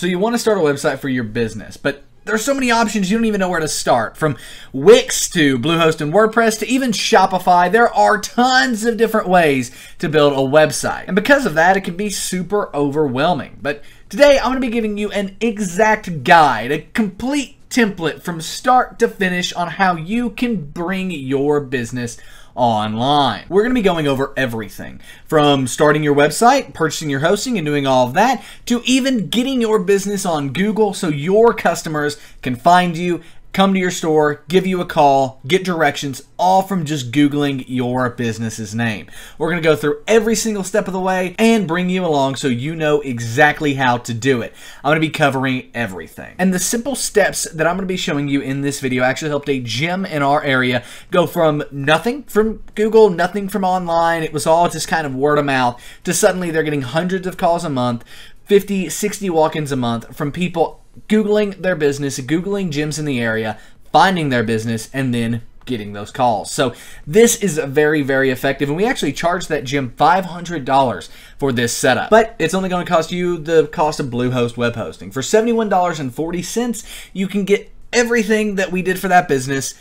So you want to start a website for your business, but there's so many options you don't even know where to start. From Wix to Bluehost and WordPress to even Shopify, there are tons of different ways to build a website. And because of that, it can be super overwhelming. But today, I'm going to be giving you an exact guide, a complete template from start to finish on how you can bring your business online. We're going to be going over everything from starting your website, purchasing your hosting and doing all of that, to even getting your business on Google so your customers can find you, come to your store, give you a call, get directions, all from just Googling your business's name. We're going to go through every single step of the way and bring you along so you know exactly how to do it. I'm going to be covering everything. And the simple steps that I'm going to be showing you in this video actually helped a gym in our area go from nothing from Google, nothing from online, it was all just kind of word of mouth, to suddenly they're getting hundreds of calls a month, 50, 60 walk-ins a month from people Googling their business, Googling gyms in the area, finding their business, and then getting those calls. So this is very, very effective, and we actually charged that gym $500 for this setup. But it's only going to cost you the cost of Bluehost web hosting. For $71.40, you can get everything that we did for that business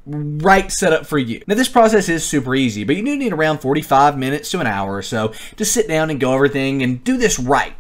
right set up for you. Now this process is super easy, but you do need around 45 minutes to an hour or so to sit down and go over everything and do this right?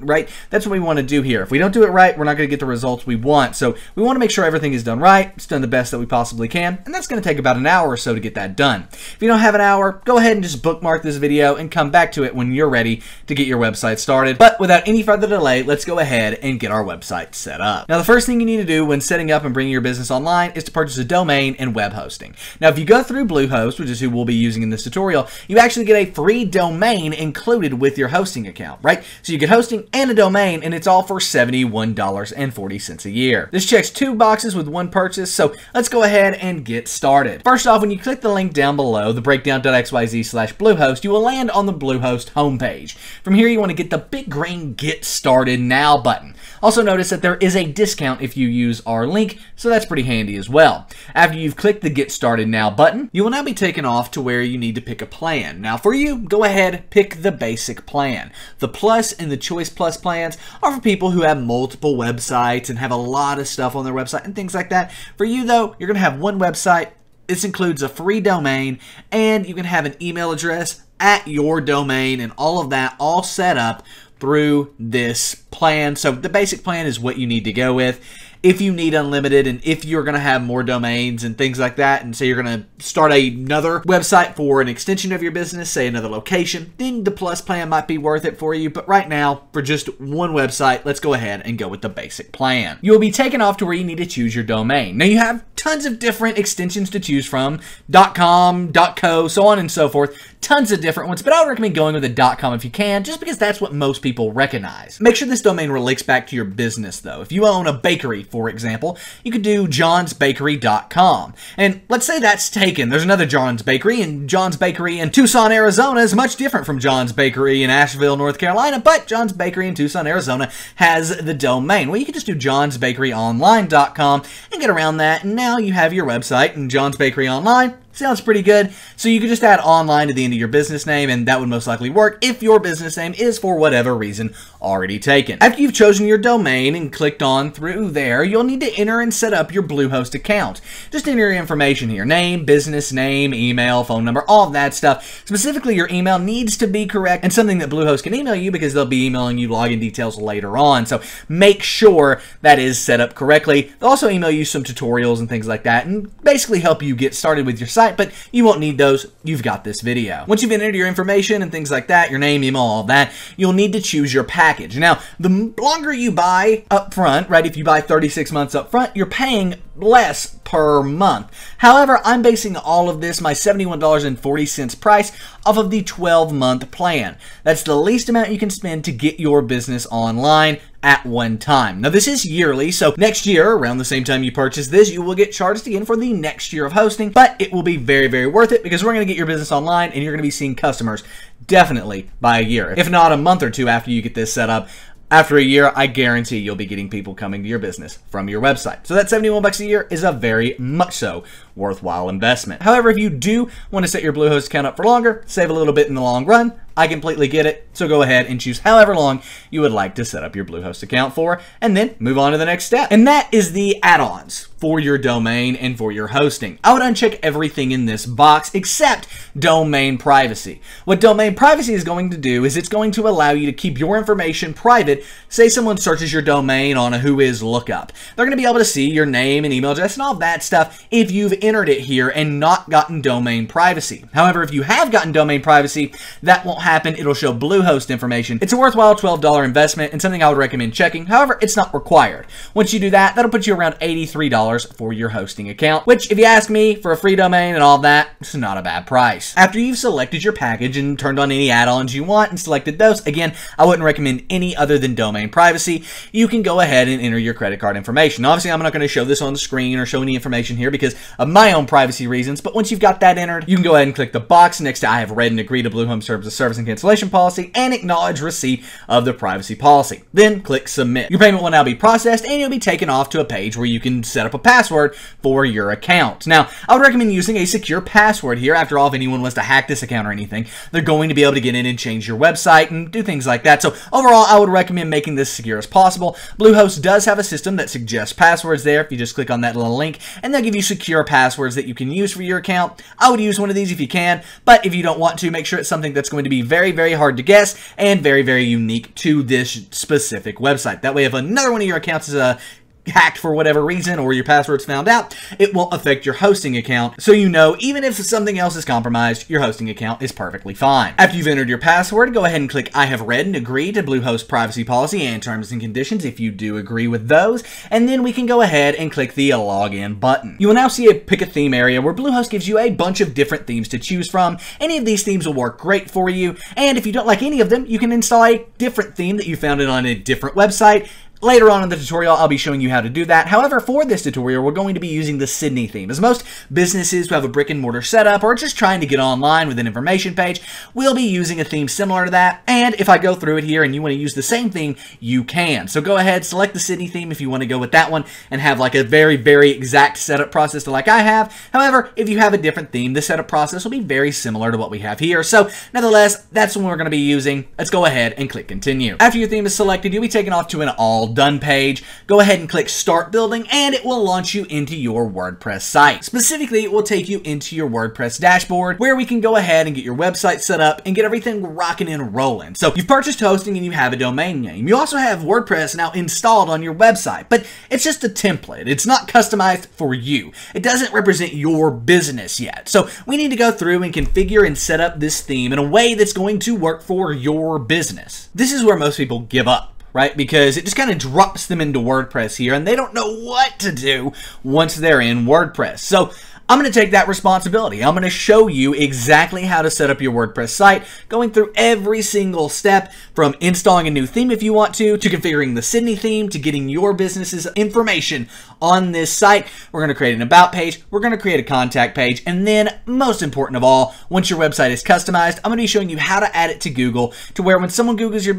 That's what we want to do here. If we don't do it right, we're not going to get the results we want. So we want to make sure everything is done right, it's done the best that we possibly can, and that's going to take about an hour or so to get that done. If you don't have an hour, go ahead and just bookmark this video and come back to it when you're ready to get your website started. But without any further delay, let's go ahead and get our website set up. Now the first thing you need to do when setting up and bringing your business online is to purchase a domain and web hosting. Now, if you go through Bluehost, which is who we'll be using in this tutorial, you actually get a free domain included with your hosting account, right? So you get hosting and a domain, and it's all for $71.40 a year. This checks 2 boxes with 1 purchase, so let's go ahead and get started. First off, when you click the link down below, the breakdown.xyz/Bluehost, you will land on the Bluehost homepage. From here, you want to get the big green Get Started Now button. Also notice that there is a discount if you use our link, so that's pretty handy as well. After you've clicked the Get Started Now button, you will now be taken off to where you need to pick a plan. Now for you, go ahead, pick the basic plan. The Plus and the Choice Plus plans are for people who have multiple websites and have a lot of stuff on their website and things like that. For you though, you're going to have one website. This includes a free domain, and you can have an email address at your domain and all of that all set up through this plan. So the basic plan is what you need to go with. If you need unlimited, and if you're going to have more domains and things like that, and say you're going to start another website for an extension of your business, say another location, then the Plus plan might be worth it for you. But right now, for just one website, let's go ahead and go with the basic plan. You will be taken off to where you need to choose your domain. Now you have tons of different extensions to choose from, .com, .co, so on and so forth. Tons of different ones, but I would recommend going with a .com if you can, just because that's what most people recognize. Make sure this domain relates back to your business though. If you own a bakery, for example, you could do johnsbakery.com. And let's say that's taken. There's another John's Bakery, and John's Bakery in Tucson, Arizona is much different from John's Bakery in Asheville, North Carolina, but John's Bakery in Tucson, Arizona has the domain. Well, you can just do johnsbakeryonline.com and get around that, and now you have your website, and John's Bakery Online sounds pretty good. So you could just add online to the end of your business name, and that would most likely work if your business name is, for whatever reason, already taken. After you've chosen your domain and clicked on through there, you'll need to enter and set up your Bluehost account. Just enter your information here. Name, business name, email, phone number, all of that stuff. Specifically, your email needs to be correct and something that Bluehost can email you, because they'll be emailing you login details later on. So make sure that is set up correctly. They'll also email you some tutorials and things like that, and basically help you get started with your site, but you won't need those. You've got this video. Once you've entered your information and things like that, your name, email, all of that, you'll need to choose your package. Now, the longer you buy up front, right, if you buy 36 months up front, you're paying less per month. However, I'm basing all of this, my $71.40 price, off of the 12-month plan. That's the least amount you can spend to get your business online at one time. Now this is yearly, so next year, around the same time you purchase this, you will get charged again for the next year of hosting, but it will be very, very worth it, because we're going to get your business online and you're going to be seeing customers definitely by a year, if not a month or two after you get this set up. After a year, I guarantee you'll be getting people coming to your business from your website. So that $71 a year is a very much so worthwhile investment. However, if you do want to set your Bluehost account up for longer, save a little bit in the long run, I completely get it, so go ahead and choose however long you would like to set up your Bluehost account for, and then move on to the next step. And that is the add-ons for your domain and for your hosting. I would uncheck everything in this box except domain privacy. What domain privacy is going to do is it's going to allow you to keep your information private. Say someone searches your domain on a Whois lookup. They're going to be able to see your name and email address and all that stuff if you've entered it here and not gotten domain privacy. However, if you have gotten domain privacy, that won't happen. It'll show Bluehost information. It's a worthwhile $12 investment and something I would recommend checking. However, it's not required. Once you do that, that'll put you around $83 for your hosting account, which if you ask me, for a free domain and all that, it's not a bad price. After you've selected your package and turned on any add-ons you want and selected those, again, I wouldn't recommend any other than domain privacy. You can go ahead and enter your credit card information. Obviously, I'm not going to show this on the screen or show any information here because of my own privacy reasons, but once you've got that entered, you can go ahead and click the box next to I have read and agreed to Bluehost service and cancellation policy and acknowledge receipt of the privacy policy. Then click submit. Your payment will now be processed and you'll be taken off to a page where you can set up a password for your account. Now, I would recommend using a secure password here. After all, if anyone was to hack this account or anything, they're going to be able to get in and change your website and do things like that. So overall, I would recommend making this secure as possible. Bluehost does have a system that suggests passwords there. If you just click on that little link, and they'll give you secure passwords that you can use for your account. I would use one of these if you can, but if you don't want to, make sure it's something that's going to be very, very hard to guess and very, very unique to this specific website. That way, if another one of your accounts is hacked for whatever reason or your password's found out, it won't affect your hosting account. So you know, even if something else is compromised, your hosting account is perfectly fine. After you've entered your password, go ahead and click I have read and agree to Bluehost privacy policy and terms and conditions if you do agree with those, and then we can go ahead and click the login button. You will now see a pick a theme area where Bluehost gives you a bunch of different themes to choose from. Any of these themes will work great for you, and if you don't like any of them, you can install a different theme that you found it on a different website. Later on in the tutorial, I'll be showing you how to do that. However, for this tutorial, we're going to be using the Sydney theme. As most businesses who have a brick and mortar setup or just trying to get online with an information page, we'll be using a theme similar to that. And if I go through it here and you want to use the same theme, you can. So go ahead, select the Sydney theme if you want to go with that one and have like a very, very exact setup process like I have. However, if you have a different theme, the setup process will be very similar to what we have here. So nevertheless, that's what we're going to be using. Let's go ahead and click continue. After your theme is selected, you'll be taken off to an all done page. Go ahead and click start building and it will launch you into your WordPress site. Specifically, it will take you into your WordPress dashboard where we can go ahead and get your website set up and get everything rocking and rolling. So you've purchased hosting and you have a domain name. You also have WordPress now installed on your website, but it's just a template. It's not customized for you. It doesn't represent your business yet. So we need to go through and configure and set up this theme in a way that's going to work for your business. This is where most people give up, right? Because it just kind of drops them into WordPress here and they don't know what to do once they're in WordPress. So I'm going to take that responsibility. I'm going to show you exactly how to set up your WordPress site, going through every single step from installing a new theme if you want to configuring the Sydney theme, to getting your business's information on this site. We're going to create an about page. We're going to create a contact page. And then most important of all, once your website is customized, I'm going to be showing you how to add it to Google to where when someone Googles your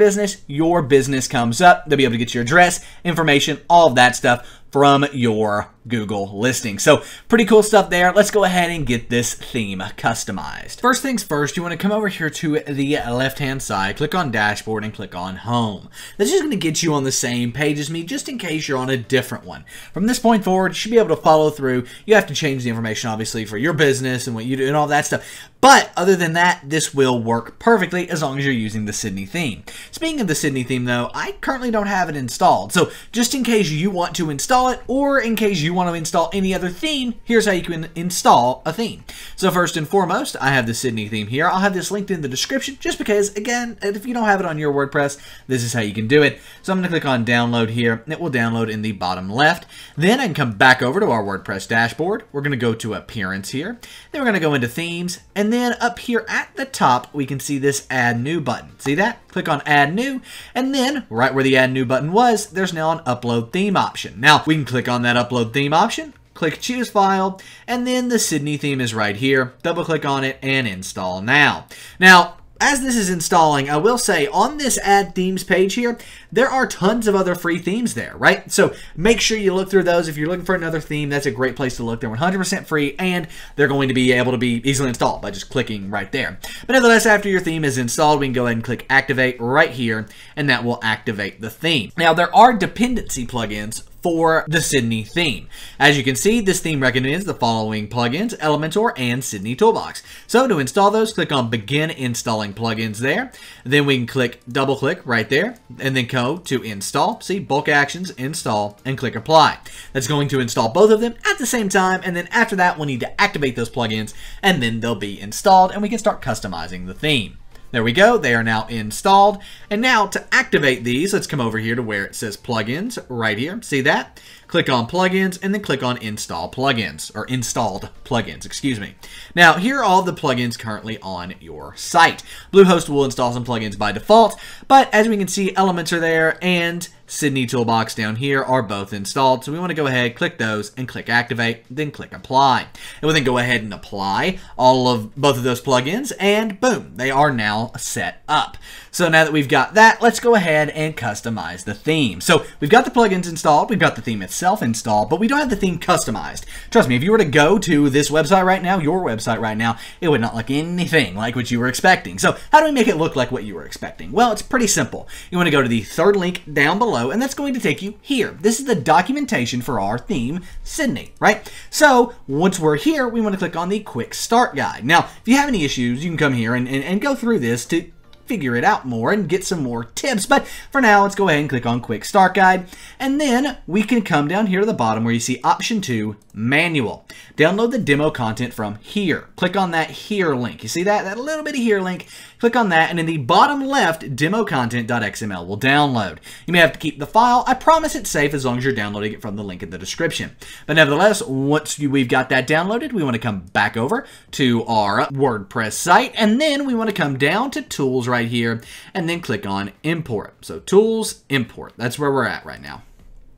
business comes up. They'll be able to get your address, information, all of that stuff from your Google listing. So pretty cool stuff there. Let's go ahead and get this theme customized. First things first, you want to come over here to the left-hand side, click on dashboard and click on home. This is going to get you on the same page as me just in case you're on a different one. From this point forward, you should be able to follow through. You have to change the information obviously for your business and what you do and all that stuff. But other than that, this will work perfectly as long as you're using the Sydney theme. Speaking of the Sydney theme though, I currently don't have it installed. So just in case you want to install it or in case you want to install any other theme, here's how you can install a theme. So first and foremost, I have the Sydney theme here. I'll have this linked in the description just because, again, if you don't have it on your WordPress, this is how you can do it. So I'm going to click on download here. It will download in the bottom left. Then I can come back over to our WordPress dashboard. We're going to go to appearance here. Then we're going to go into themes. And then up here at the top, we can see this add new button. See that? Click on add new. And then right where the add new button was, there's now an upload theme option. Now we can click on that upload theme option, click choose file, and then the Sydney theme is right here. Double click on it and install now. Now, as this is installing, I will say on this add themes page here, there are tons of other free themes there, right? So make sure you look through those. If you're looking for another theme, that's a great place to look. They're 100% free, and they're going to be able to be easily installed by just clicking right there. But nevertheless, after your theme is installed, we can go ahead and click activate right here, and that will activate the theme. Now, there are dependency plugins for the Sydney theme. As you can see, this theme recommends the following plugins: Elementor and Sydney Toolbox. So to install those, click on Begin Installing Plugins there. Then we can double click right there, and then go to Install. See, Bulk Actions, Install, and click Apply. That's going to install both of them at the same time, and then after that, we'll need to activate those plugins, and then they'll be installed, and we can start customizing the theme. There we go. They are now installed. And now to activate these, let's come over here to where it says plugins right here. See that? Click on plugins and then click on install plugins, or installed plugins, excuse me. Now, here are all the plugins currently on your site. Bluehost will install some plugins by default, but as we can see, Elements are there and Sydney Toolbox down here are both installed. So we want to go ahead, click those, and click activate, then click apply. And we'll then go ahead and apply both of those plugins, and boom, they are now set up. So now that we've got that, let's go ahead and customize the theme. So we've got the plugins installed, we've got the theme itself installed, but we don't have the theme customized. Trust me, if you were to go to this website right now, your website right now, it would not look anything like what you were expecting. So how do we make it look like what you were expecting? Well, it's pretty simple. You want to go to the third link down below, and that's going to take you here. This is the documentation for our theme, Sydney, right? So once we're here, we want to click on the quick start guide. Now, if you have any issues, you can come here and go through this to figure it out more and get some more tips. But for now, let's go ahead and click on Quick Start Guide. And then we can come down here to the bottom where you see Option 2, Manual. Download the demo content from here. Click on that here link. You see that? That little bitty here link. Click on that, and in the bottom left, democontent.xml will download. You may have to keep the file. I promise it's safe as long as you're downloading it from the link in the description. But nevertheless, once we've got that downloaded, we want to come back over to our WordPress site, and then we want to come down to Tools right here, and then click on Import. So Tools, Import. That's where we're at right now.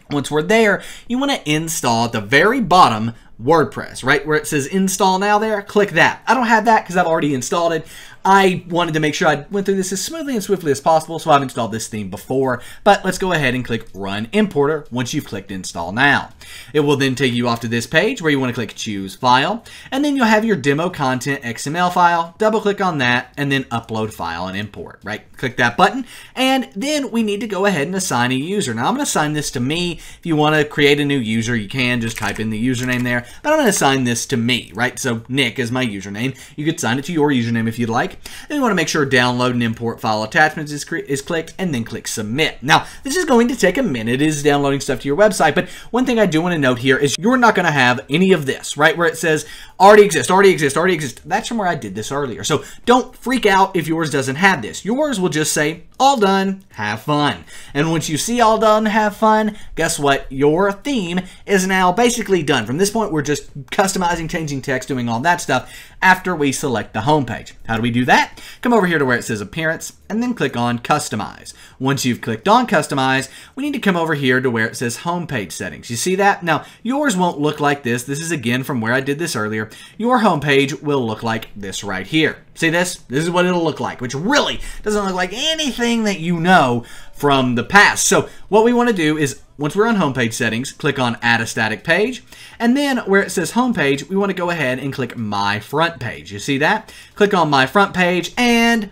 Once we're there, you want to install at the very bottom WordPress, right where it says install now there. Click that. I don't have that because I've already installed it. I wanted to make sure I went through this as smoothly and swiftly as possible, so I've installed this theme before. But let's go ahead and click Run Importer once you've clicked Install Now. It will then take you off to this page where you want to click Choose File, and then you'll have your demo content XML file. Double click on that, and then Upload File and Import, right? Click that button, and then we need to go ahead and assign a user. Now, I'm going to assign this to me. If you want to create a new user, you can just type in the username there, but I'm going to assign this to me, right? So Nick is my username. You could assign it to your username if you'd like. Then you want to make sure Download and Import File Attachments is clicked, and then click Submit. Now, this is going to take a minute. It is downloading stuff to your website, but one thing I do want to note here is you're not going to have any of this, right? Where it says already exists, already exists, already exists. That's from where I did this earlier. So don't freak out if yours doesn't have this. Yours will just say, all done, have fun. And once you see all done, have fun, guess what? Your theme is now basically done. From this point, we're just customizing, changing text, doing all that stuff after we select the home page. How do we do that? Come over here to where it says Appearance, and then click on Customize. Once you've clicked on Customize, we need to come over here to where it says Homepage Settings. You see that? Now, yours won't look like this. This is, again, from where I did this earlier. Your homepage will look like this right here. See this? This is what it'll look like, which really doesn't look like anything that you know from the past. So what we want to do is, once we're on homepage settings, click on Add a Static Page, and then where it says Homepage, we want to go ahead and click My Front Page. You see that? Click on My Front Page, and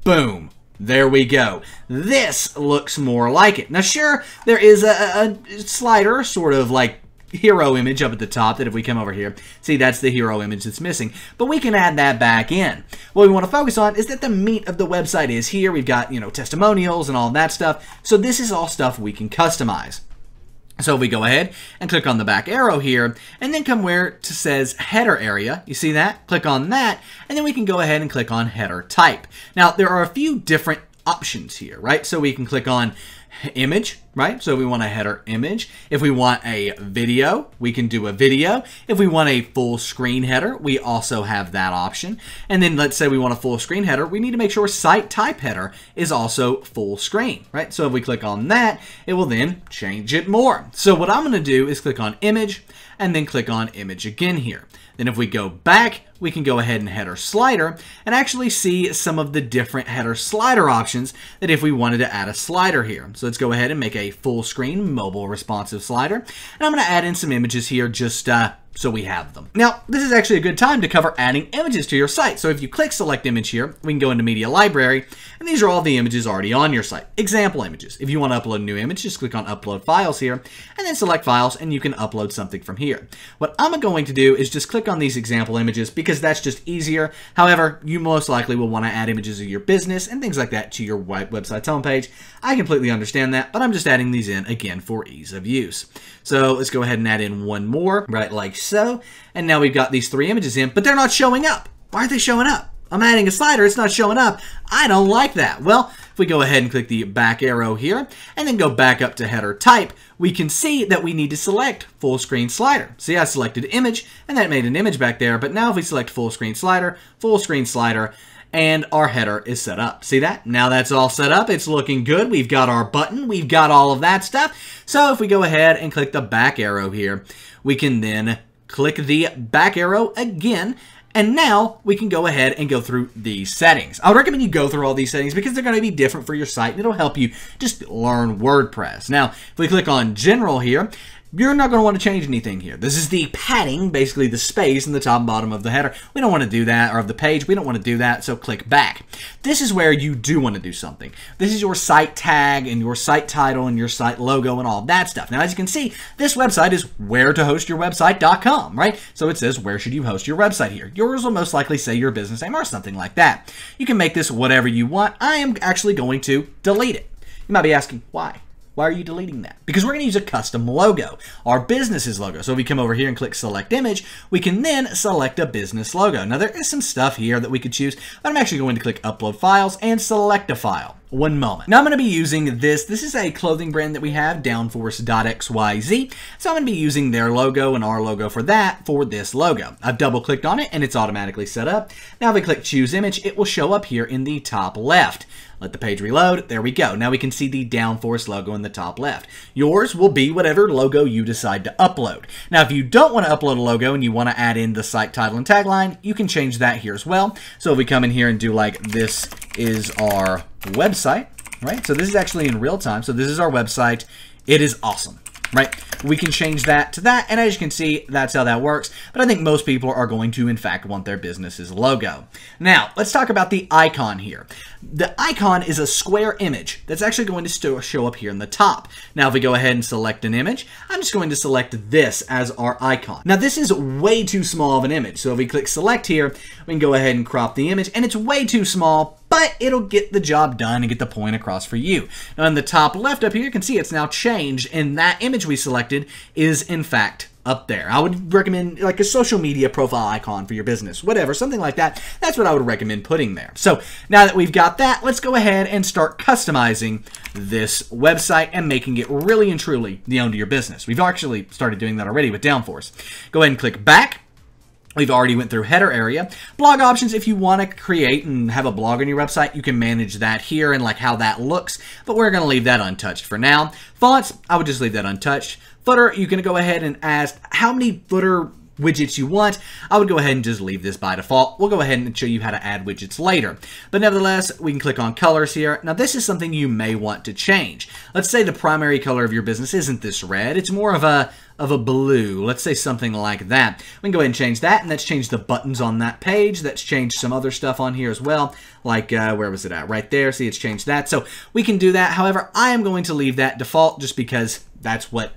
boom. There we go. This looks more like it. Now, sure, there is a slider, sort of like hero image up at the top that if we come over here, see that's the hero image that's missing, but we can add that back in. What we want to focus on is that the meat of the website is here. We've got, testimonials and all that stuff. So this is all stuff we can customize. So if we go ahead and click on the back arrow here, and then come where it says header area, you see that? Click on that, and then we can go ahead and click on header type. Now, there are a few different options here, right? So we can click on image, right? So we want a header image. If we want a video, we can do a video. If we want a full screen header, we also have that option. And then let's say we want a full screen header, we need to make sure site type header is also full screen, right? So if we click on that, it will then change it more. So what I'm going to do is click on image and then click on image again here. Then if we go back, we can go ahead and header slider and actually see some of the different header slider options that if we wanted to add a slider here. So let's go ahead and make a full screen mobile responsive slider. And I'm going to add in some images here just so we have them. Now, this is actually a good time to cover adding images to your site. So if you click select image here, we can go into media library, and these are all the images already on your site. Example images. If you want to upload a new image, just click on upload files here, and then select files, and you can upload something from here. What I'm going to do is just click on these example images because that's just easier. However, you most likely will want to add images of your business and things like that to your website's homepage. I completely understand that, but I'm just adding these in again for ease of use. So let's go ahead and add in one more, right like so. And now we've got these 3 images in, but they're not showing up. Why aren't they showing up? I'm adding a slider, it's not showing up. I don't like that. Well, if we go ahead and click the back arrow here and then go back up to header type, we can see that we need to select full screen slider. See, I selected image and that made an image back there, but now if we select full screen slider, and our header is set up. See that? Now that's all set up. It's looking good. We've got our button. We've got all of that stuff. So if we go ahead and click the back arrow here, we can then click the back arrow again. And now we can go ahead and go through these settings. I would recommend you go through all these settings because they're going to be different for your site and it'll help you just learn WordPress. Now, if we click on general here, you're not going to want to change anything here. This is the padding, basically the space in the top and bottom of the header. We don't want to do that, or of the page. We don't want to do that, so click back. This is where you do want to do something. This is your site tag and your site title and your site logo and all that stuff. Now, as you can see, this website is wheretohostyourwebsite.com, right? So it says, where should you host your website here? Yours will most likely say your business name or something like that. You can make this whatever you want. I am actually going to delete it. You might be asking, why? Why are you deleting that? Because we're going to use a custom logo, our business's logo. So if we come over here and click select image, we can then select a business logo. Now there is some stuff here that we could choose, but I'm actually going to click upload files and select a file. One moment. Now I'm going to be using this. This is a clothing brand that we have, downforce.xyz. So I'm going to be using their logo and our logo for that for this logo. I've double clicked on it and it's automatically set up. Now if I click choose image, it will show up here in the top left. Let the page reload. There we go. Now we can see the Downforce logo in the top left. Yours will be whatever logo you decide to upload. Now, if you don't want to upload a logo and you want to add in the site title and tagline, you can change that here as well. So if we come in here and do like, this is our website, right? So this is actually in real time. So this is our website. It is awesome, right? We can change that to that, and as you can see, that's how that works. But I think most people are going to, in fact, want their business's logo. Now, let's talk about the icon here. The icon is a square image that's actually going to show up here in the top. Now, if we go ahead and select an image, I'm just going to select this as our icon. Now, this is way too small of an image. So if we click select here, we can go ahead and crop the image, and it's way too small, but it'll get the job done and get the point across for you. Now, in the top left up here, you can see it's now changed, and that image we selected is, in fact, up there. I would recommend like a social media profile icon for your business, whatever, something like that. That's what I would recommend putting there. So now that we've got that, let's go ahead and start customizing this website and making it really and truly the own to your business. We've actually started doing that already with Downforce. Go ahead and click back. We've already went through header area. Blog options, if you want to create and have a blog on your website, you can manage that here and like how that looks, but we're going to leave that untouched for now. Fonts, I would just leave that untouched. Footer, you can go ahead and ask how many footer widgets you want. I would go ahead and just leave this by default. We'll go ahead and show you how to add widgets later. But nevertheless, we can click on colors here. Now this is something you may want to change. Let's say the primary color of your business isn't this red. It's more of a blue. Let's say something like that. We can go ahead and change that, and that's changed the buttons on that page. That's changed some other stuff on here as well. Like, where was it at? Right there. See, it's changed that. So we can do that. However, I am going to leave that default just because that's what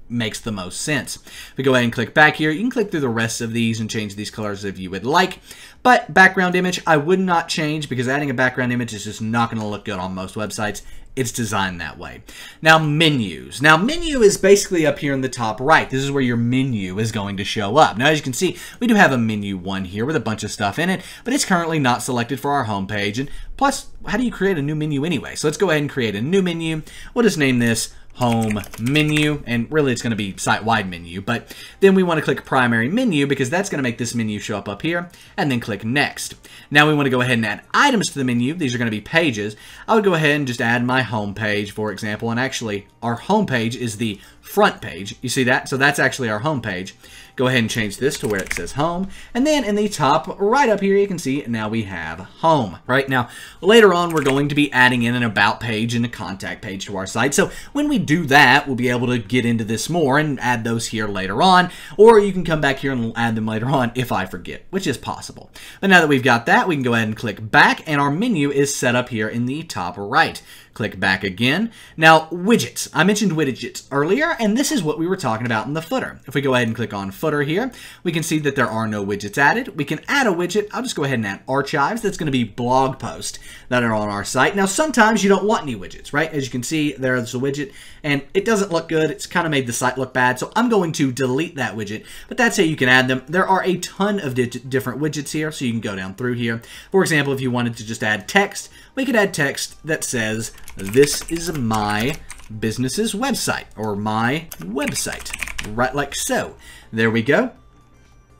makes the most sense. If we go ahead and click back here, you can click through the rest of these and change these colors if you would like. But background image, I would not change because adding a background image is just not going to look good on most websites. It's designed that way. Now, menus. Now, menu is basically up here in the top right. This is where your menu is going to show up. Now, as you can see, we do have a menu one here with a bunch of stuff in it, but it's currently not selected for our homepage. And plus, how do you create a new menu anyway? So let's go ahead and create a new menu. We'll just name this home menu, and really it's going to be site-wide menu, but then we want to click primary menu because that's going to make this menu show up here, and then click next. Now we want to go ahead and add items to the menu. These are going to be pages. I would go ahead and just add my home page, for example, and actually our home page is the front page. You see that? So that's actually our home page. Go ahead and change this to where it says home. And then in the top right up here, you can see now we have home. Right now, later on, we're going to be adding in an about page and a contact page to our site. So when we do that, we'll be able to get into this more and add those here later on. Or you can come back here and add them later on if I forget, which is possible. But now that we've got that, we can go ahead and click back, and our menu is set up here in the top right. Click back again. Now, widgets. I mentioned widgets earlier, and this is what we were talking about in the footer. If we go ahead and click on footer here, we can see that there are no widgets added. We can add a widget. I'll just go ahead and add archives. That's going to be blog posts that are on our site. Now, sometimes you don't want any widgets, right? As you can see, there's a widget, and it doesn't look good. It's kind of made the site look bad, so I'm going to delete that widget, but that's how you can add them. There are a ton of different widgets here, so you can go down through here. For example, if you wanted to just add text, we could add text that says, "This is my business's website," or "my website," right like so. There we go.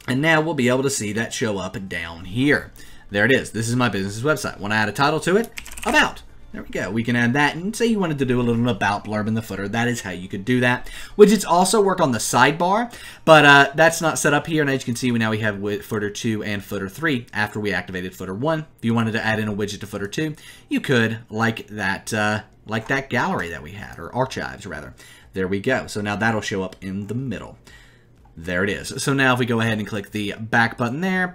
And now we'll be able to see that show up down here. There it is. This is my business's website. Want to add a title to it? About. There we go. We can add that, and say you wanted to do a little about blurb in the footer. That is how you could do that. Widgets also work on the sidebar, but that's not set up here. And as you can see, now we have footer 2 and footer 3 after we activated footer 1. If you wanted to add in a widget to footer 2, you could, like that gallery that we had, or archives rather. There we go. So now that'll show up in the middle. There it is. So now if we go ahead and click the back button there,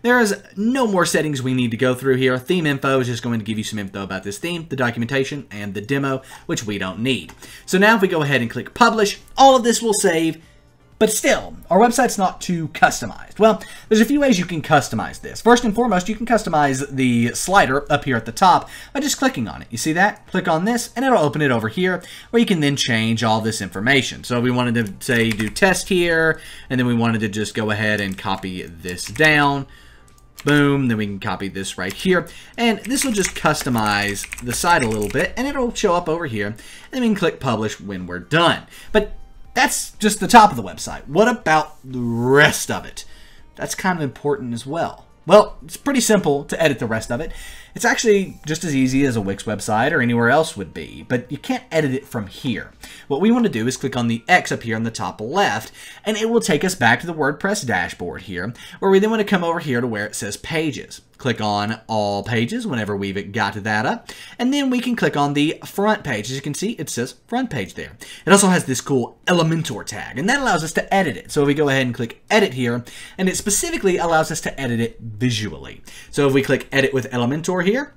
there is no more settings we need to go through here. Theme info is just going to give you some info about this theme, the documentation, and the demo, which we don't need. So now if we go ahead and click publish, all of this will save. But still, our website's not too customized. Well, there's a few ways you can customize this. First and foremost, you can customize the slider up here at the top by just clicking on it. You see that? Click on this, and it'll open it over here, where you can then change all this information. So we wanted to, say, do test here, and then we wanted to just go ahead and copy this down. Boom, then we can copy this right here, and this will just customize the site a little bit, and it'll show up over here, and then we can click publish when we're done. But that's just the top of the website. What about the rest of it? That's kind of important as well. Well, it's pretty simple to edit the rest of it. It's actually just as easy as a Wix website or anywhere else would be, but you can't edit it from here. What we want to do is click on the X up here on the top left, and it will take us back to the WordPress dashboard here, where we then want to come over here to where it says Pages. Click on All Pages whenever we've got that up, and then we can click on the front page. As you can see, it says front page there. It also has this cool Elementor tag, and that allows us to edit it. So if we go ahead and click Edit here, and it specifically allows us to edit it visually. So if we click Edit with Elementor here,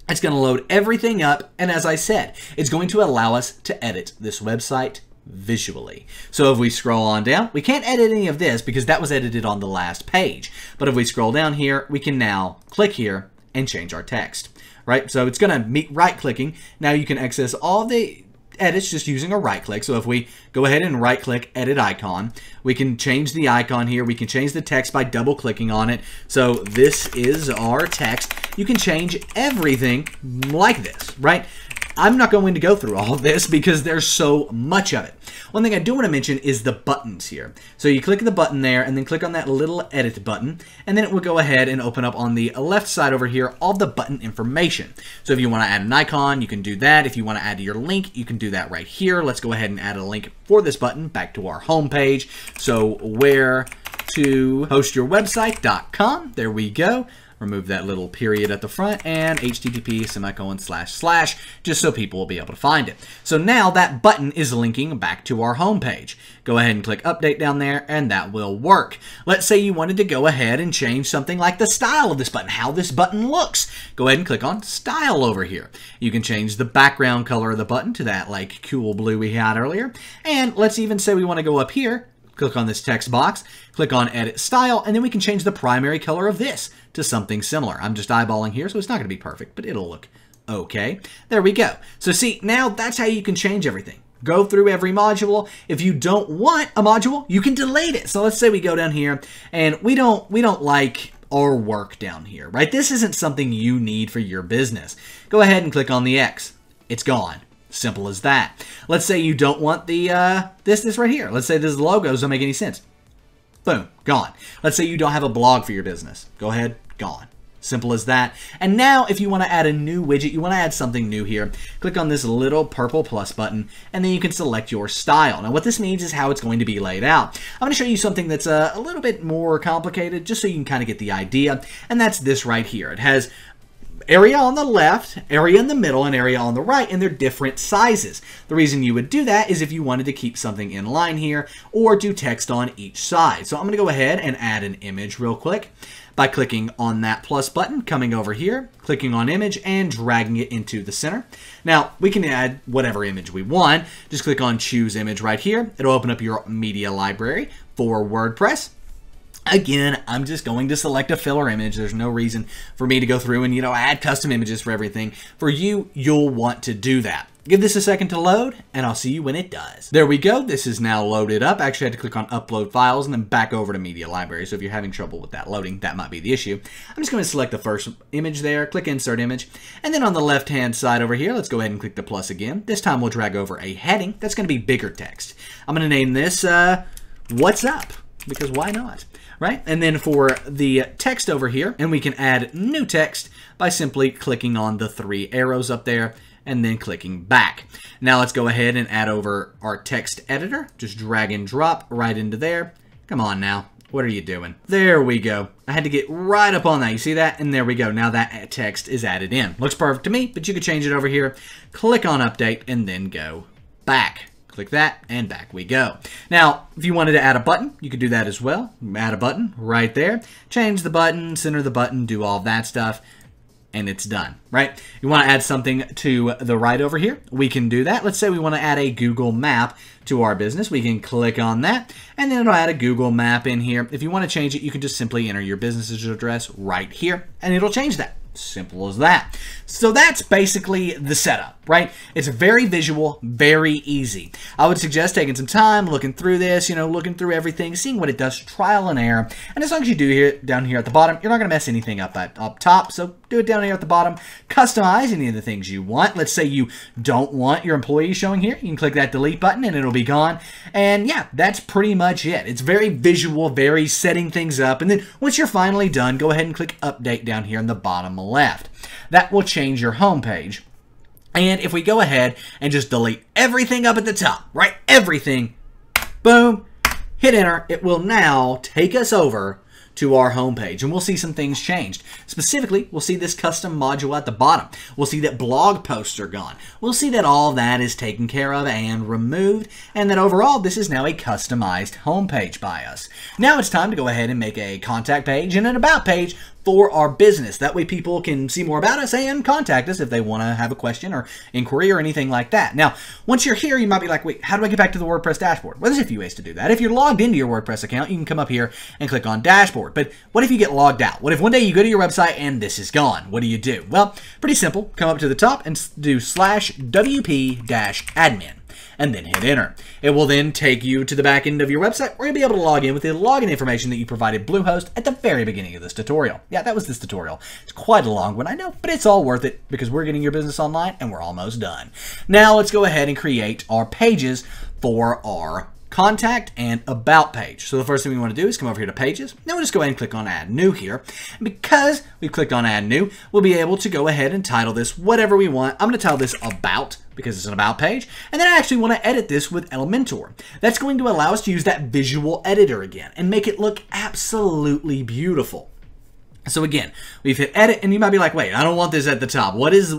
it's going to load everything up, and as I said, it's going to allow us to edit this website visually. So if we scroll on down, we can't edit any of this because that was edited on the last page. But if we scroll down here, we can now click here and change our text, right? So it's going to meet right-clicking. Now you can access all the edits just using a right click. So if we go ahead and right click edit icon, we can change the icon here. We can change the text by double clicking on it. So this is our text. You can change everything like this, right? I'm not going to go through all of this because there's so much of it. One thing I do want to mention is the buttons here. So you click the button there and then click on that little edit button, and then it will go ahead and open up on the left side over here all the button information. So if you want to add an icon, you can do that. If you want to add your link, you can do that right here. Let's go ahead and add a link for this button back to our home page. So where to host your website.com. There we go. Remove that little period at the front and http:// just so people will be able to find it. So now that button is linking back to our home page. Go ahead and click update down there and that will work. Let's say you wanted to go ahead and change something like the style of this button, how this button looks. Go ahead and click on style over here. You can change the background color of the button to that like cool blue we had earlier. And let's even say we want to go up here. Click on this text box, click on Edit Style, and then we can change the primary color of this to something similar. I'm just eyeballing here, so it's not going to be perfect, but it'll look okay. There we go. So see, now that's how you can change everything. Go through every module. If you don't want a module, you can delete it. So let's say we go down here, and we don't like our work down here, right? This isn't something you need for your business. Go ahead and click on the X. It's gone. Simple as that. Let's say you don't want the this right here. Let's say this logo doesn't make any sense. Boom, gone. Let's say you don't have a blog for your business. Go ahead, gone. Simple as that. And now if you want to add a new widget, you want to add something new here, click on this little purple plus button, and then you can select your style. Now what this means is how it's going to be laid out. I'm going to show you something that's a little bit more complicated, just so you can kind of get the idea, and that's this right here. It has area on the left, area in the middle, and area on the right, and they're different sizes. The reason you would do that is if you wanted to keep something in line here, or do text on each side. So I'm going to go ahead and add an image real quick by clicking on that plus button, coming over here, clicking on image, and dragging it into the center. Now, we can add whatever image we want. Just click on choose image right here. It'll open up your media library for WordPress. Again, I'm just going to select a filler image. There's no reason for me to go through and, add custom images for everything. For you, you'll want to do that. Give this a second to load, and I'll see you when it does. There we go. This is now loaded up. Actually, I had to click on Upload Files and then back over to Media Library. So if you're having trouble with that loading, that might be the issue. I'm just going to select the first image there, click Insert Image, and then on the left-hand side over here, let's go ahead and click the plus again. This time we'll drag over a heading. That's going to be bigger text. I'm going to name this What's Up, because why not? Right? And then for the text over here, and we can add new text by simply clicking on the 3 arrows up there and then clicking back. Now let's go ahead and add over our text editor. Just drag and drop right into there. Come on now. What are you doing? There we go. I had to get right up on that. You see that? And there we go. Now that text is added in. Looks perfect to me, but you could change it over here. Click on update and then go back. Click that, and back we go. Now, if you wanted to add a button, you could do that as well. Add a button right there. Change the button, center the button, do all that stuff, and it's done, right? You want to add something to the right over here? We can do that. Let's say we want to add a Google map to our business. We can click on that, and then it'll add a Google map in here. If you want to change it, you can just simply enter your business's address right here, and it'll change that. Simple as that. So that's basically the setup, right? It's very visual, very easy. I would suggest taking some time, looking through this, looking through everything, seeing what it does, trial and error. And as long as you do it down here at the bottom, you're not going to mess anything up up top. So do it down here at the bottom. Customize any of the things you want. Let's say you don't want your employees showing here. You can click that delete button and it'll be gone. And yeah, that's pretty much it. It's very visual, very setting things up. And then once you're finally done, go ahead and click update down here in the bottom left. That will change your home page. And if we go ahead and just delete everything up at the top, right? Everything, boom, hit enter, it will now take us over to our home page, and we'll see some things changed. Specifically, we'll see this custom module at the bottom. We'll see that blog posts are gone. We'll see that all that is taken care of and removed, and that overall, this is now a customized home page by us. Now it's time to go ahead and make a contact page and an about page for our business. That way people can see more about us and contact us if they want to have a question or inquiry or anything like that. Now, once you're here, you might be like, wait, how do I get back to the WordPress dashboard? Well, there's a few ways to do that. If you're logged into your WordPress account, you can come up here and click on dashboard. But what if you get logged out? What if one day you go to your website and this is gone? What do? Well, pretty simple. Come up to the top and do /wp-admin. And then hit enter. It will then take you to the back end of your website where you'll be able to log in with the login information that you provided Bluehost at the very beginning of this tutorial. Yeah, that was this tutorial. It's quite a long one, I know, but it's all worth it because we're getting your business online and we're almost done. Now let's go ahead and create our pages for our contact and about page. So the first thing we want to do is come over here to pages. Now we'll just go ahead and click on add new here. And because we've clicked on add new, we'll be able to go ahead and title this whatever we want. I'm going to title this about because it's an about page. And then I actually want to edit this with Elementor. That's going to allow us to use that visual editor again and make it look absolutely beautiful. So again, we've hit edit, and you might be like, wait, I don't want this at the top. What is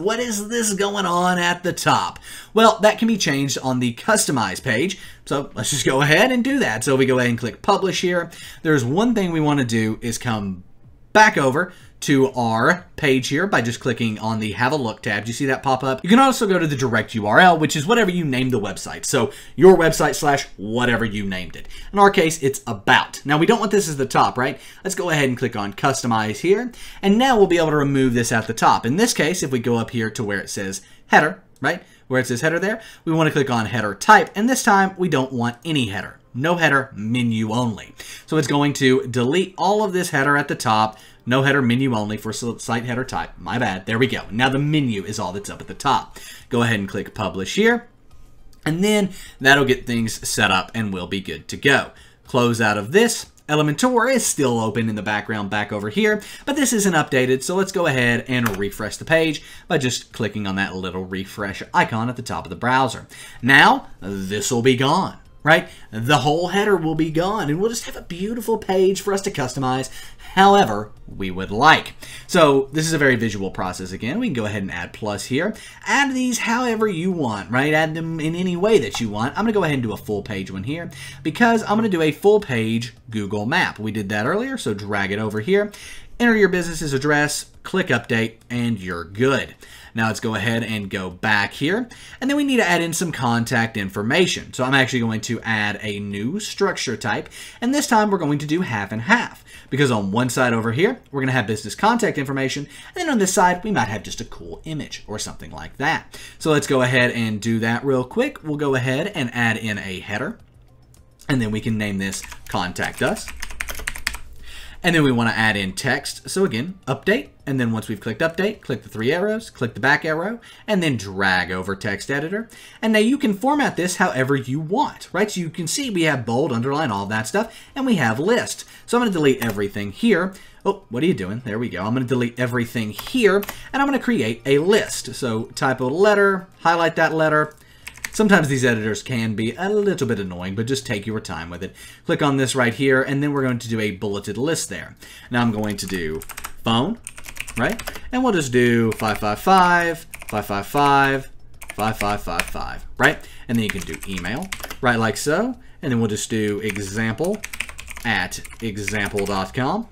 this going on at the top? Well, that can be changed on the customize page. So let's just go ahead and do that. So we go ahead and click publish here. There's one thing we want to do is come back over to our page here by just clicking on the Have a Look tab. Do you see that pop up? You can also go to the direct URL, which is whatever you named the website. So your website / whatever you named it. In our case, it's about. Now we don't want this as the top, right? Let's go ahead and click on Customize here. And now we'll be able to remove this at the top. In this case, if we go up here to where it says Header, right? Where it says Header there, we want to click on Header Type. And this time we don't want any header. no header, menu only. So it's going to delete all of this header at the top, no header, menu only for site header type. My bad. There we go. Now the menu is all that's up at the top. Go ahead and click publish here. And then that'll get things set up and we'll be good to go. Close out of this. Elementor is still open in the background back over here, but this isn't updated, so let's go ahead and refresh the page by just clicking on that little refresh icon at the top of the browser. Now, this will be gone, right? The whole header will be gone, and we'll just have a beautiful page for us to customize however we would like. So this is a very visual process again. We can go ahead and add plus here. Add these however you want, right? Add them in any way that you want. I'm going to go ahead and do a full page one here because I'm going to do a full page Google map. We did that earlier, so drag it over here. Enter your business's address, click update, and you're good. Now let's go ahead and go back here, and then we need to add in some contact information. So I'm actually going to add a new structure type, and this time we're going to do half and half, because on one side over here, we're going to have business contact information, and then on this side, we might have just a cool image or something like that. So let's go ahead and do that real quick. We'll go ahead and add in a header, and then we can name this Contact Us. And then we want to add in text. So again, update. And then once we've clicked update, click the 3 arrows, click the back arrow, and then drag over text editor. And now you can format this however you want, right? So you can see we have bold, underline, all that stuff, and we have list. So I'm going to delete everything here. Oh, what are you doing? There we go. I'm going to delete everything here, and I'm going to create a list. So typo letter, highlight that letter. Sometimes these editors can be a little bit annoying, but just take your time with it. Click on this right here, and then we're going to do a bulleted list there. Now I'm going to do phone, right? And we'll just do 555, 555, 5555, right? And then you can do email, right, like so. And then we'll just do example@example.com.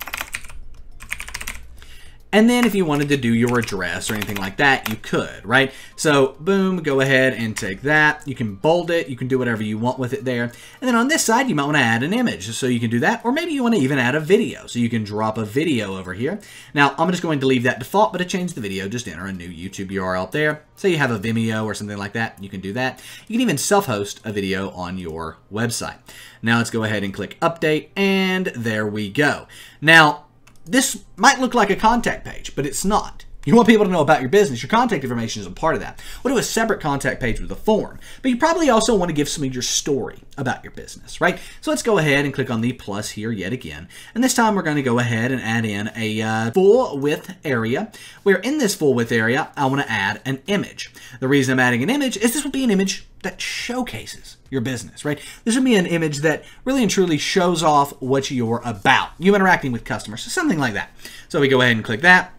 And then if you wanted to do your address or anything like that, you could, right? So boom, go ahead and take that. You can bold it. You can do whatever you want with it there. And then on this side, you might want to add an image. So you can do that. Or maybe you want to even add a video. So you can drop a video over here. Now, I'm just going to leave that default, but to change the video, just enter a new YouTube URL up there. Say you have a Vimeo or something like that. You can do that. You can even self-host a video on your website. Now let's go ahead and click update. And there we go. Now, this might look like a contact page, but it's not. You want people to know about your business. Your contact information is a part of that. We'll do a separate contact page with a form, but you probably also want to give some of your story about your business, right? So let's go ahead and click on the plus here yet again. And this time we're going to go ahead and add in a full width area, where in this full width area, I want to add an image. The reason I'm adding an image is this will be an image that showcases your business, right? This would be an image that really and truly shows off what you're about. You interacting with customers, so something like that. So we go ahead and click that.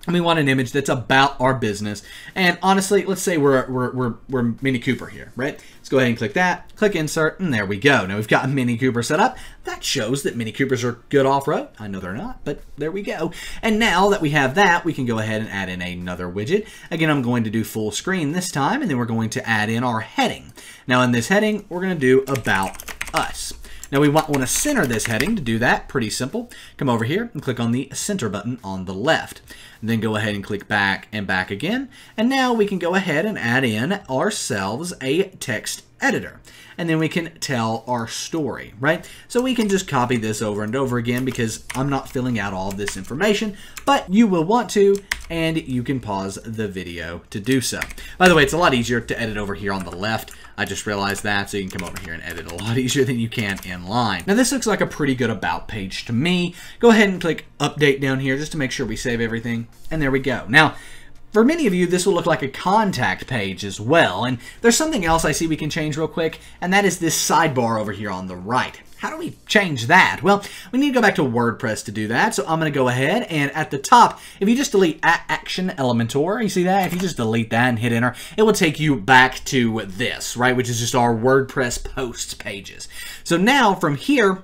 And we want an image that's about our business. And honestly, let's say we're Mini Cooper here, right? Let's go ahead and click that, click insert, and there we go. Now we've got Mini Cooper set up. That shows that Mini Coopers are good off-road. I know they're not, but there we go. And now that we have that, we can go ahead and add in another widget. Again, I'm going to do full screen this time, and then we're going to add in our heading. Now in this heading, we're going to do About Us. Now we want to center this heading. To do that, pretty simple. Come over here and click on the center button on the left. And then go ahead and click back and back again. And now we can go ahead and add in ourselves a text editor. And then we can tell our story, right? So we can just copy this over and over again because I'm not filling out all of this information, but you will want to, and you can pause the video to do so. By the way, it's a lot easier to edit over here on the left. I just realized that, so you can come over here and edit a lot easier than you can in line. Now this looks like a pretty good about page to me. Go ahead and click update down here just to make sure we save everything, and there we go. Now, for many of you, this will look like a contact page as well, and there's something else I see we can change real quick, and that is this sidebar over here on the right. How do we change that? Well, we need to go back to WordPress to do that, so I'm going to go ahead, and at the top, if you just delete Action Elementor, you see that? If you just delete that and hit enter, it will take you back to this, right, which is just our WordPress posts pages. So now, from here,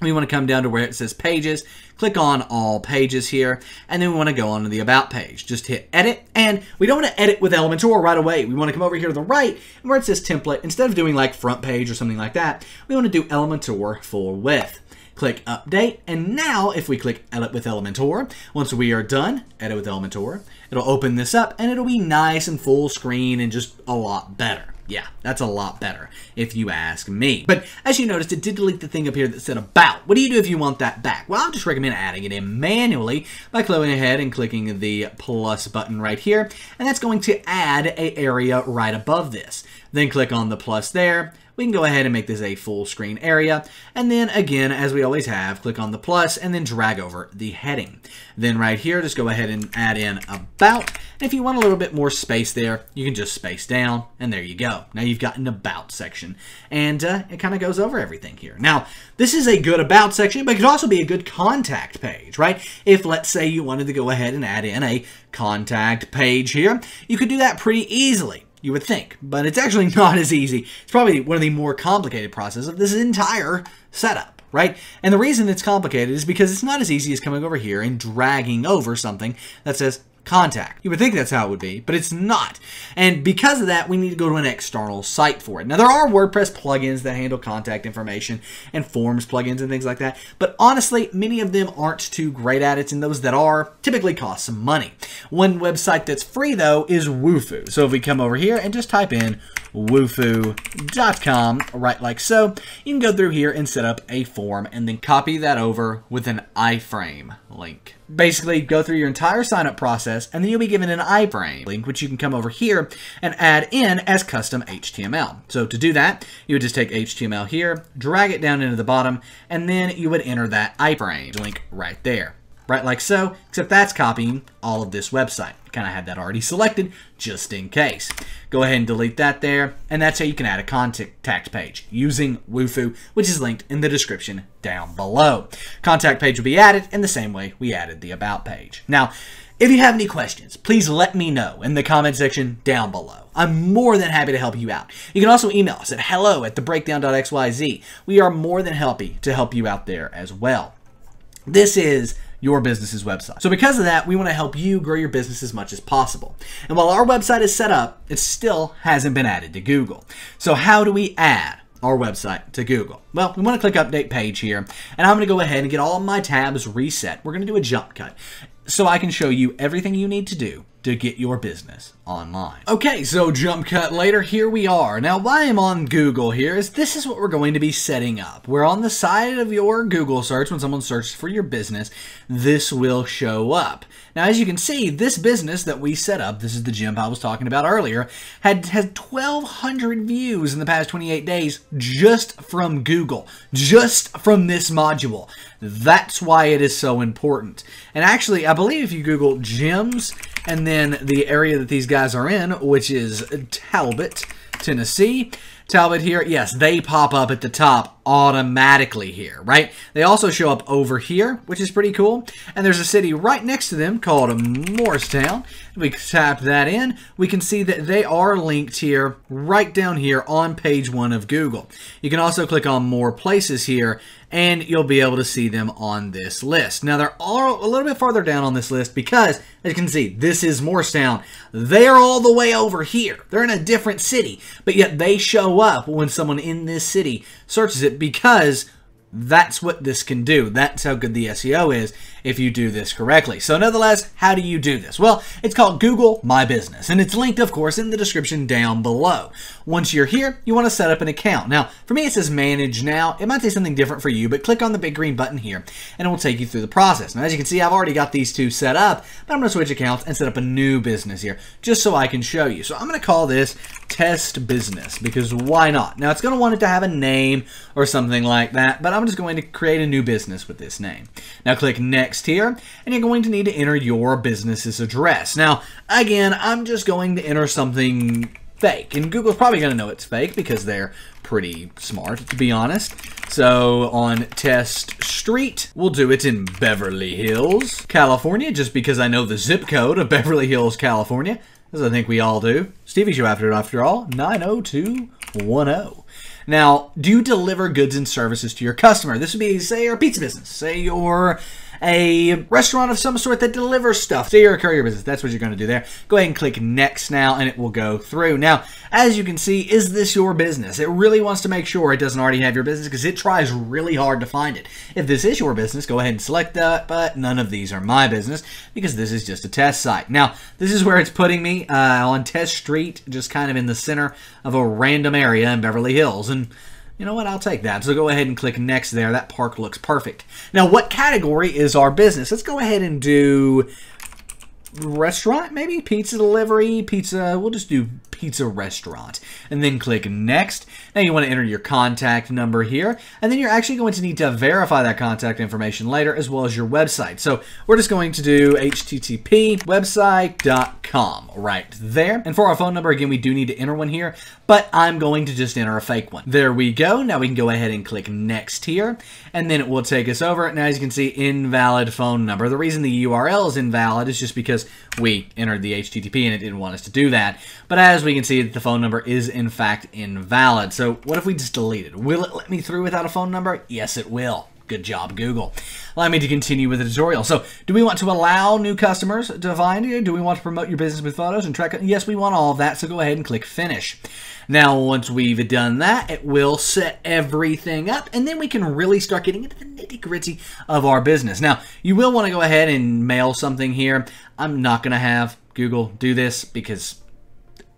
we want to come down to where it says Pages, click on All Pages here, and then we want to go on to the About page. Just hit Edit, and we don't want to edit with Elementor right away. We want to come over here to the right, and where it says Template, instead of doing like Front Page or something like that, we want to do Elementor Full Width. Click Update, and now if we click Edit with Elementor, once we are done, Edit with Elementor, it'll open this up, and it'll be nice and full screen and just a lot better. Yeah, that's a lot better, if you ask me. But as you noticed, it did delete the thing up here that said about. What do you do if you want that back? Well, I'll just recommend adding it in manually by going ahead and clicking the plus button right here, and that's going to add an area right above this. Then click on the plus there. We can go ahead and make this a full screen area. And then again, as we always have, click on the plus and then drag over the heading. Then right here, just go ahead and add in about. And if you want a little bit more space there, you can just space down and there you go. Now you've got an about section and it kind of goes over everything here. Now, this is a good about section, but it could also be a good contact page, right? If let's say you wanted to go ahead and add in a contact page here, you could do that pretty easily. You would think, but it's actually not as easy. It's probably one of the more complicated processes of this entire setup, right? And the reason it's complicated is because it's not as easy as coming over here and dragging over something that says contact. You would think that's how it would be, but it's not. And because of that, we need to go to an external site for it. Now, there are WordPress plugins that handle contact information and forms plugins and things like that, but honestly, many of them aren't too great at it, and those that are typically cost some money. One website that's free, though, is Wufoo. So if we come over here and just type in wufoo.com, right like so, you can go through here and set up a form and then copy that over with an iframe link. Basically, go through your entire sign-up process, and then you'll be given an iframe link, which you can come over here and add in as custom HTML. So to do that, you would just take HTML here, drag it down into the bottom, and then you would enter that iframe link right there. Right like so, except that's copying all of this website. Kind of had that already selected just in case. Go ahead and delete that there, and that's how you can add a contact page using Wufoo, which is linked in the description down below. Contact page will be added in the same way we added the about page. Now, if you have any questions, please let me know in the comment section down below. I'm more than happy to help you out. You can also email us at hello@thebreakdown.xyz. We are more than happy to help you out there as well. This is your business's website. So because of that, we want to help you grow your business as much as possible. And while our website is set up, it still hasn't been added to Google. So how do we add our website to Google? Well, we want to click Update Page here, and I'm going to go ahead and get all my tabs reset. We're going to do a jump cut so I can show you everything you need to do to get your business online. Okay, so jump cut later, here we are. Now, why I'm on Google here is this is what we're going to be setting up. We're on the side of your Google search. When someone searches for your business, this will show up. Now, as you can see, this business that we set up, this is the gym I was talking about earlier, had 1,200 views in the past 28 days just from Google, just from this module. That's why it is so important. And actually, I believe if you Google gyms and then the area that these guys are in, which is Talbot, Tennessee. Talbot here, yes, they pop up at the top automatically here, right? They also show up over here, which is pretty cool. And there's a city right next to them called Morristown. If we tap that in, we can see that they are linked here, right down here on page 1 of Google. You can also click on more places here, and you'll be able to see them on this list. Now, they're all a little bit farther down on this list because, as you can see, this is Morristown. They're all the way over here. They're in a different city, but yet they show up when someone in this city searches it because that's what this can do. That's how good the SEO is if you do this correctly. So nonetheless, how do you do this? Well, it's called Google My Business, and it's linked, of course, in the description down below. Once you're here, you want to set up an account. Now, for me, it says Manage Now. It might say something different for you, but click on the big green button here, and it will take you through the process. Now, as you can see, I've already got these two set up, but I'm going to switch accounts and set up a new business here, just so I can show you. So I'm going to call this Test Business, because why not? Now, it's going to want it to have a name or something like that, but I'm just going to create a new business with this name. Now, click Next here, and you're going to need to enter your business's address. Now, again, I'm just going to enter something fake, and Google's probably going to know it's fake because they're pretty smart, to be honest. So on Test Street, we'll do it in Beverly Hills, California, just because I know the zip code of Beverly Hills, California, as I think we all do. Stevie Show after all, 90210. Now, do you deliver goods and services to your customer? This would be, say, your pizza business. Say you're a restaurant of some sort that delivers stuff to your courier business. That's what you're going to do there. Go ahead and click next now, and it will go through. Now, as you can see, is this your business? It really wants to make sure it doesn't already have your business because it tries really hard to find it. If this is your business, go ahead and select that, but none of these are my business because this is just a test site. Now, this is where it's putting me on Test Street, just kind of in the center of a random area in Beverly Hills, and you know what? I'll take that. So go ahead and click next there. That park looks perfect. Now, what category is our business? Let's go ahead and do restaurant, maybe pizza delivery, pizza. We'll just do pizza restaurant, and then click next. Now you want to enter your contact number here, and then you're actually going to need to verify that contact information later, as well as your website. So we're just going to do http website.com right there. And for our phone number, again, we do need to enter one here, but I'm going to just enter a fake one. There we go. Now we can go ahead and click next here, and then it will take us over. Now, as you can see, invalid phone number. The reason the URL is invalid is just because we entered the HTTP and it didn't want us to do that. But as we can see, the phone number is in fact invalid. So what if we just delete it? Will it let me through without a phone number? Yes, it will. Good job, Google. Allow me to continue with the tutorial. So, do we want to allow new customers to find you? Do we want to promote your business with photos and track it? Yes, we want all of that. So go ahead and click finish. Now, once we've done that, it will set everything up, and then we can really start getting into the nitty-gritty of our business. Now, you will want to go ahead and mail something here. I'm not going to have Google do this because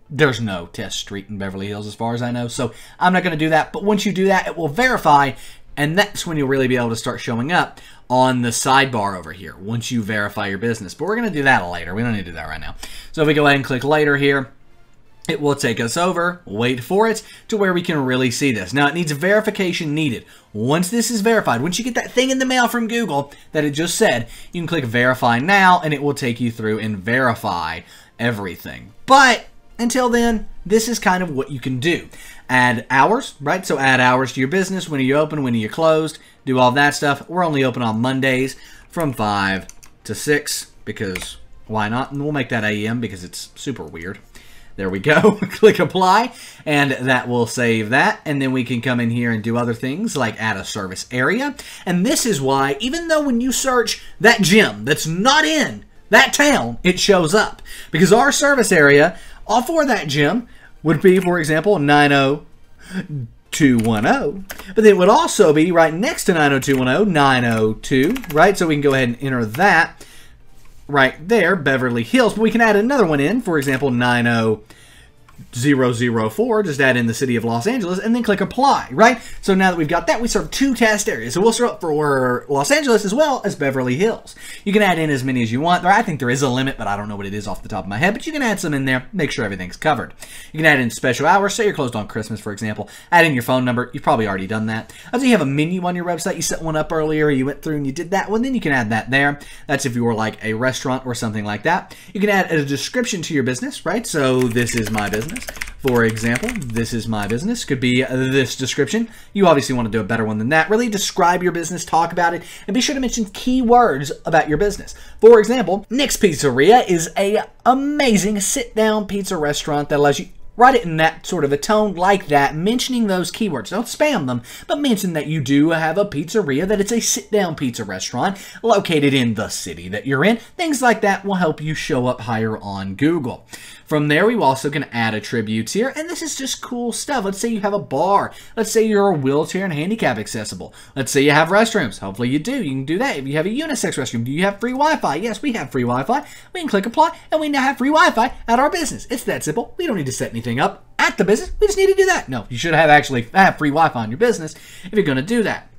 there's no Test Street in Beverly Hills as far as I know, so I'm not going to do that. But once you do that, it will verify, and that's when you'll really be able to start showing up on the sidebar over here once you verify your business. But we're going to do that later. We don't need to do that right now. So if we go ahead and click later here, it will take us over, wait for it, to where we can really see this. Now, it needs verification needed. Once this is verified, once you get that thing in the mail from Google that it just said, you can click verify now, and it will take you through and verify everything. But until then, this is kind of what you can do. Add hours, right? So add hours to your business. When are you open? When are you closed? Do all that stuff. We're only open on Mondays from 5 to 6 because why not? And we'll make that AM because it's super weird. There we go. Click apply, and that will save that. And then we can come in here and do other things like add a service area. And this is why, even though when you search that gym that's not in that town, it shows up. Because our service area for that gym would be, for example, 90210. But it would also be right next to 90210, 902, right? So we can go ahead and enter that right there, Beverly Hills. But we can add another one in, for example, 90004, just add in the city of Los Angeles, and then click apply, right? So now that we've got that, we serve 2 test areas. So we'll serve for Los Angeles as well as Beverly Hills. You can add in as many as you want. I think there is a limit, but I don't know what it is off the top of my head, but you can add some in there, make sure everything's covered. You can add in special hours, say you're closed on Christmas, for example. Add in your phone number. You've probably already done that. So you have a menu on your website. You set one up earlier, you went through and you did that one, then you can add that there. That's if you were like a restaurant or something like that. You can add a description to your business, right? So this is my business. For example, this is my business. Could be this description. You obviously want to do a better one than that. Really describe your business, talk about it, and be sure to mention keywords about your business. For example, Nick's Pizzeria is a amazing sit-down pizza restaurant that allows you write it in that sort of a tone like that, mentioning those keywords. Don't spam them, but mention that you do have a pizzeria, that it's a sit-down pizza restaurant located in the city that you're in. Things like that will help you show up higher on Google. From there, we also can add attributes here, and this is just cool stuff. Let's say you have a bar. Let's say you're a wheelchair and handicap accessible. Let's say you have restrooms. Hopefully you do. You can do that. If you have a unisex restroom, do you have free Wi-Fi? Yes, we have free Wi-Fi. We can click apply, and we now have free Wi-Fi at our business. It's that simple. We don't need to set anything up at the business. We just need to do that. No, you should actually have free Wi-Fi on your business if you're going to do that.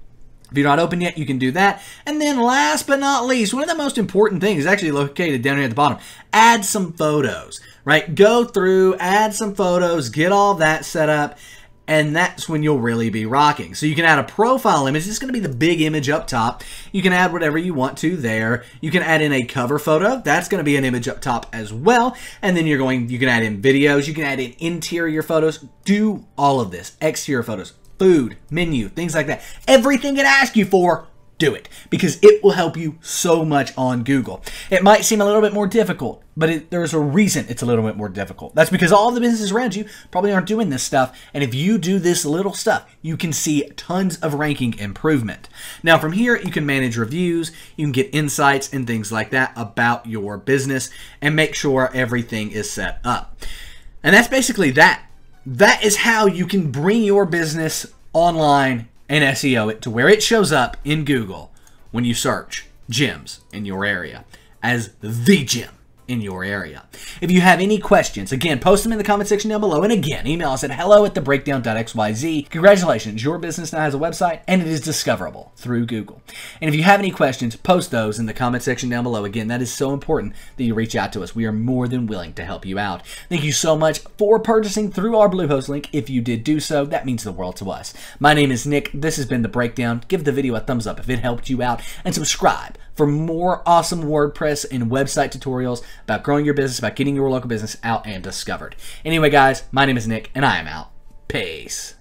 If you're not open yet, you can do that. And then last but not least, one of the most important things is actually located down here at the bottom. Add some photos, right? Go through, add some photos, get all that set up, and that's when you'll really be rocking. So you can add a profile image. This is going to be the big image up top. You can add whatever you want to there. You can add in a cover photo. That's going to be an image up top as well. And then you can add in videos. You can add in interior photos. Do all of this. Exterior photos. Food, menu, things like that. Everything it asks you for, do it, because it will help you so much on Google. It might seem a little bit more difficult, but there's a reason it's a little bit more difficult. That's because all of the businesses around you probably aren't doing this stuff, and if you do this little stuff, you can see tons of ranking improvement. Now from here, you can manage reviews, you can get insights and things like that about your business, and make sure everything is set up. And that's basically that. That is how you can bring your business online and SEO it to where it shows up in Google when you search gyms in your area as the gym in your area. If you have any questions, again, post them in the comment section down below. And again, email us at hello@thebreakdown.xyz. Congratulations, your business now has a website and it is discoverable through Google. And if you have any questions, post those in the comment section down below. Again, that is so important that you reach out to us. We are more than willing to help you out. Thank you so much for purchasing through our Bluehost link. If you did do so, that means the world to us. My name is Nick. This has been The Breakdown. Give the video a thumbs up if it helped you out, and subscribe for more awesome WordPress and website tutorials about growing your business, about getting your local business out and discovered. Anyway, guys, my name is Nick, and I am out. Peace.